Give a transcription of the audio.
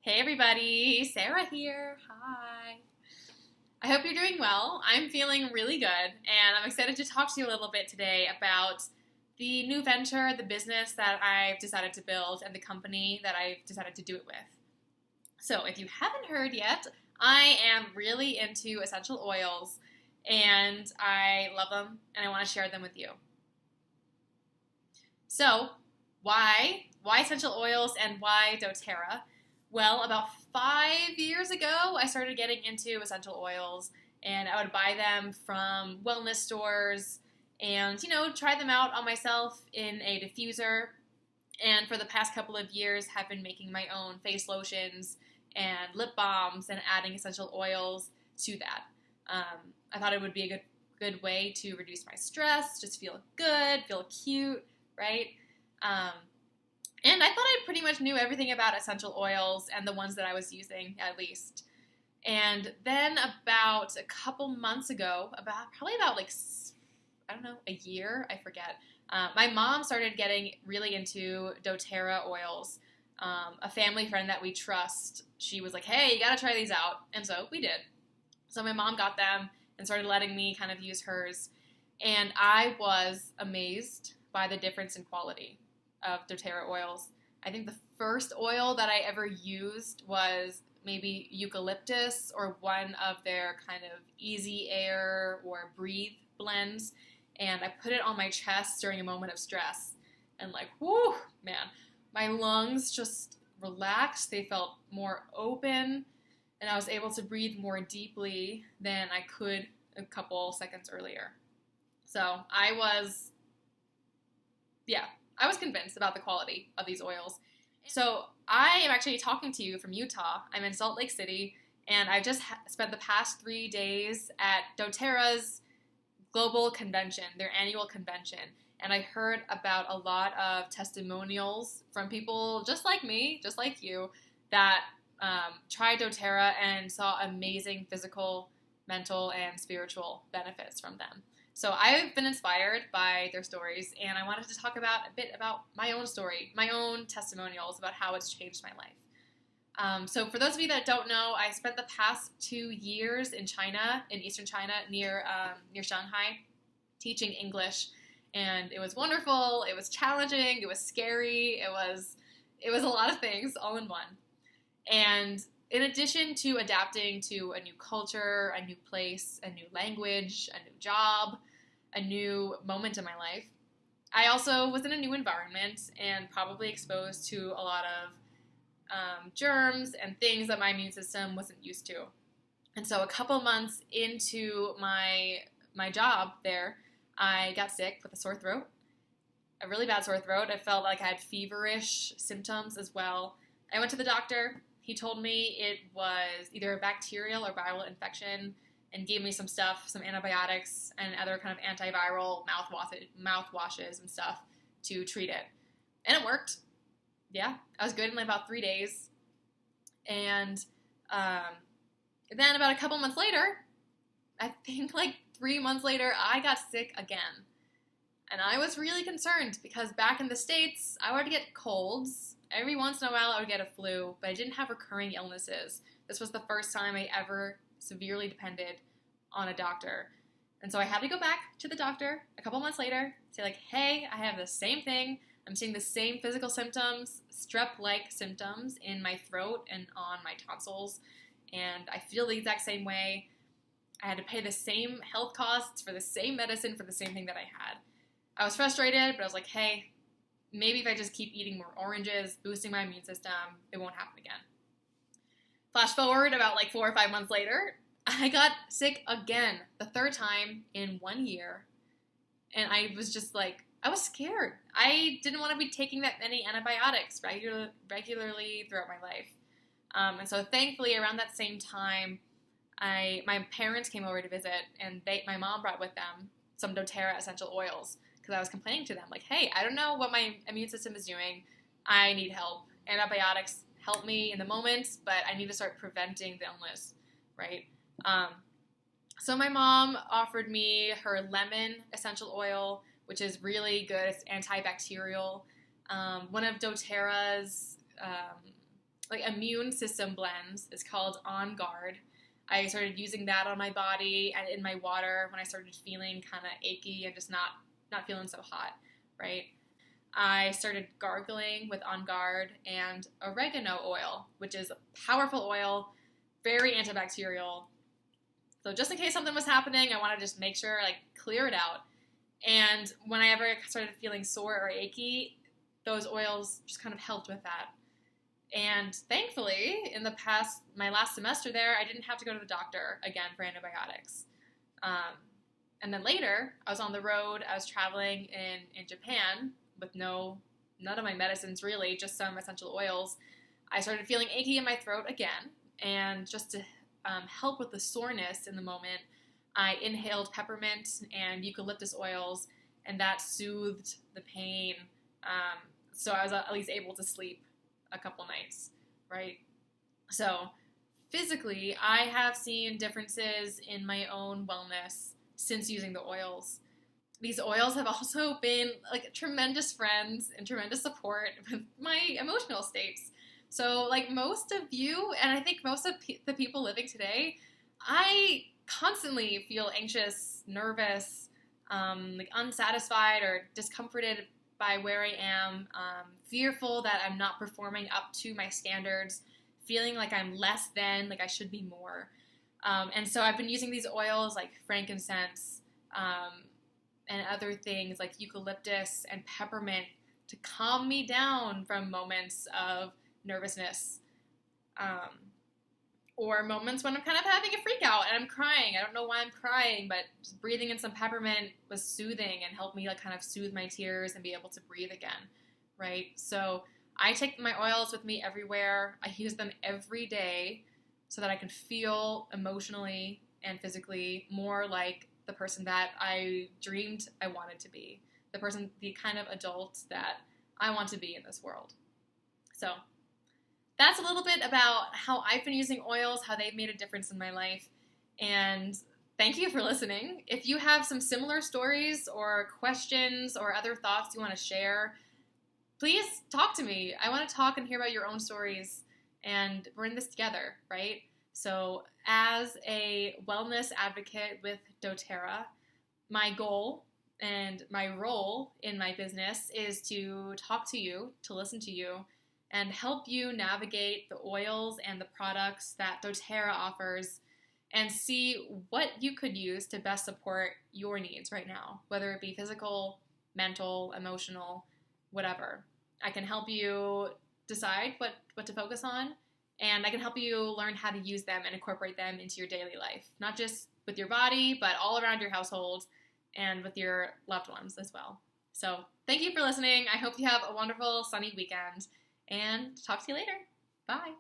Hey everybody, Sarah here. Hi. I hope you're doing well. I'm feeling really good, and I'm excited to talk to you a little bit today about the new venture, the business that I've decided to build, and the company that I've decided to do it with. So, if you haven't heard yet, I am really into essential oils, and I love them, and I want to share them with you. So, why essential oils and why doTERRA? Well, about 5 years ago, I started getting into essential oils, and I would buy them from wellness stores and, try them out on myself in a diffuser. And for the past couple of years, have been making my own face lotions and lip balms and adding essential oils to that. I thought it would be a good way to reduce my stress, just feel good, feel cute, right? Um, and I thought I pretty much knew everything about essential oils and the ones that I was using, at least. And then about a couple months ago, probably about like, I don't know, a year, I forget. My mom started getting really into doTERRA oils. A family friend that we trust, she was like, hey, you gotta try these out. And so we did. So my mom got them and started letting me kind of use hers. And I was amazed by the difference in quality of doTERRA oils. I think the first oil that I ever used was maybe eucalyptus or one of their kind of easy air or breathe blends. And I put it on my chest during a moment of stress. And like, whoo, man, my lungs just relaxed. They felt more open. And I was able to breathe more deeply than I could a couple seconds earlier. So I was convinced about the quality of these oils. So I am actually talking to you from Utah. I'm in Salt Lake City, and I just spent the past 3 days at doTERRA's global convention, their annual convention. And I heard about a lot of testimonials from people just like me, just like you, that tried doTERRA and saw amazing physical, mental, and spiritual benefits from them. So I've been inspired by their stories, and I wanted to talk a bit about my own story, my own testimonials about how it's changed my life. So for those of you that don't know, I spent the past 2 years in China, in eastern China, near Shanghai, teaching English, and it was wonderful. It was challenging. It was scary. It was a lot of things all in one. And in addition to adapting to a new culture, a new place, a new language, a new job, a new moment in my life, I also was in a new environment and probably exposed to a lot of germs and things that my immune system wasn't used to. And so a couple months into my job there, I got sick with a sore throat, a really bad sore throat. I felt like I had feverish symptoms as well. I went to the doctor. He told me it was either a bacterial or viral infection and gave me some stuff, some antibiotics and other kind of antiviral mouthwashes and stuff to treat it. And it worked. Yeah, I was good in like about 3 days. And then about a couple months later, I think like 3 months later, I got sick again. And I was really concerned because back in the States, I would get colds. Every once in a while, I would get a flu, but I didn't have recurring illnesses. This was the first time I ever severely depended on a doctor. And so I had to go back to the doctor a couple months later, say like, hey, I have the same thing. I'm seeing the same physical symptoms, strep-like symptoms in my throat and on my tonsils, and I feel the exact same way. I had to pay the same health costs for the same medicine for the same thing that I had. I was frustrated, but I was like, hey, maybe if I just keep eating more oranges, boosting my immune system, it won't happen again. Flash forward about like 4 or 5 months later, I got sick again, the third time in 1 year. And I was just like, I was scared. I didn't want to be taking that many antibiotics regularly throughout my life. And so thankfully around that same time, my parents came over to visit, and my mom brought with them some doTERRA essential oils because I was complaining to them like, hey, I don't know what my immune system is doing. I need help. Antibiotics help me in the moment, but I need to start preventing the illness, right? So my mom offered me her lemon essential oil, which is really good. It's antibacterial. One of doTERRA's like immune system blends. It's called On Guard. I started using that on my body and in my water when I started feeling kind of achy and just not feeling so hot, right? I started gargling with On Guard and oregano oil, which is a powerful oil, very antibacterial. So just in case something was happening, I want to just make sure, like, clear it out. And whenever I started feeling sore or achy, those oils just kind of helped with that. And thankfully, in my last semester there, I didn't have to go to the doctor again for antibiotics. And then later, I was on the road, I was traveling in Japan with none of my medicines really, just some essential oils. I started feeling achy in my throat again, and just to help with the soreness in the moment, I inhaled peppermint and eucalyptus oils, and that soothed the pain. So I was at least able to sleep a couple nights, right? So physically, I have seen differences in my own wellness since using the oils. These oils have also been like tremendous friends and tremendous support with my emotional states. So like most of you, and I think most of the people living today, I constantly feel anxious, nervous, like unsatisfied or discomforted by where I am, fearful that I'm not performing up to my standards, feeling like I'm less than, like I should be more. And so I've been using these oils like frankincense and other things like eucalyptus and peppermint to calm me down from moments of nervousness. Or moments when I'm kind of having a freak out and I'm crying. I don't know why I'm crying, but just breathing in some peppermint was soothing and helped me like kind of soothe my tears and be able to breathe again, right? So I take my oils with me everywhere. I use them every day so that I can feel emotionally and physically more like the person that I dreamed I wanted to be, the kind of adult that I want to be in this world. So that's a little bit about how I've been using oils, how they've made a difference in my life, and thank you for listening. If you have some similar stories or questions or other thoughts you want to share, please talk to me. I want to talk and hear about your own stories, and we're in this together, right? So as a wellness advocate with doTERRA, my goal and my role in my business is to talk to you, to listen to you, and help you navigate the oils and the products that doTERRA offers and see what you could use to best support your needs right now, whether it be physical, mental, emotional, whatever. I can help you decide what to focus on, and I can help you learn how to use them and incorporate them into your daily life, not just with your body, but all around your household and with your loved ones as well. So thank you for listening. I hope you have a wonderful sunny weekend, and talk to you later. Bye.